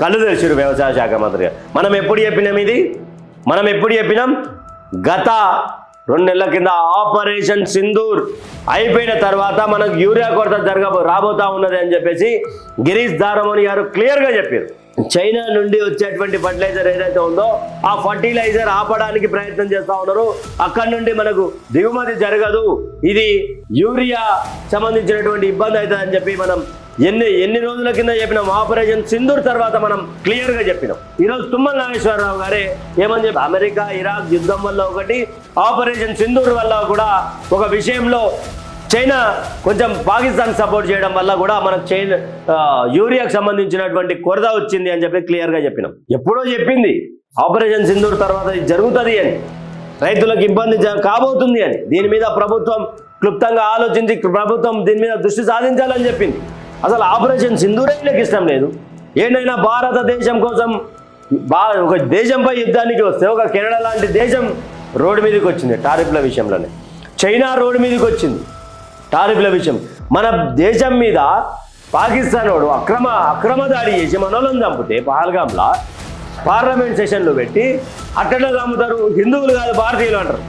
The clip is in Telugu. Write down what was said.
కళ్ళు తెరిచారు వ్యవసాయ శాఖ మంత్రిగా. మనం ఎప్పుడు చెప్పినాం గత 2 నెలల కింద ఆపరేషన్ సింధూర్ అయిపోయిన తర్వాత మనకు యూరియా కొరత రాబోతా ఉన్నది అని చెప్పేసి గిరీష్ దారమోని గారు క్లియర్గా చెప్పారు. చైనా నుండి వచ్చేటువంటి ఫర్టిలైజర్ ఏదైతే ఉందో ఆ ఫర్టిలైజర్ ఆపడానికి ప్రయత్నం చేస్తూ ఉన్నారు. అక్కడి నుండి మనకు దిగుమతి జరగదు, ఇది యూరియా సంబంధించినటువంటి ఇబ్బంది అవుతుంది అని చెప్పి మనం ఎన్ని రోజుల కింద చెప్పినాం. ఆపరేషన్ సింధూర్ తర్వాత మనం క్లియర్గా చెప్పినాం. ఈరోజు తుమ్మల నాగేశ్వరరావు గారే ఏమని చెప్పి అమెరికా ఇరాక్ యుద్ధం వల్ల ఒకటి, ఆపరేషన్ సింధూర్ వల్ల కూడా ఒక విషయంలో చైనా కొంచెం పాకిస్తాన్ సపోర్ట్ చేయడం వల్ల కూడా మనకు యూరియాకు సంబంధించినటువంటి కొరత వచ్చింది అని చెప్పి క్లియర్గా చెప్పినాం. ఎప్పుడో చెప్పింది ఆపరేషన్ సింధూర్ తర్వాత ఇది జరుగుతుంది అని, రైతులకు ఇబ్బంది కాబోతుంది అని. దీని మీద ప్రభుత్వం క్లుప్తంగా ఆలోచించి ప్రభుత్వం దీని మీద దృష్టి సాధించాలని చెప్పింది. అసలు ఆపరేషన్ సింధూరే వీళ్ళకి ఇష్టం లేదు. ఏదైనా భారతదేశం కోసం ఒక దేశంపై యుద్ధానికి వస్తే ఒక కెనడా లాంటి దేశం రోడ్డు మీదకి వచ్చింది టారిఫ్ల విషయంలోనే. చైనా రోడ్డు మీదకి వచ్చింది టారిఫ్ల విషయం. మన దేశం మీద పాకిస్తాన్ వాడు అక్రమ దాడి చేసి మనోళ్ళని చంపితే పహల్గామ్లా పార్లమెంట్ సెషన్లో పెట్టి అట్టలో చంపుతారు. హిందువులు కాదు భారతీయులు అంటారు.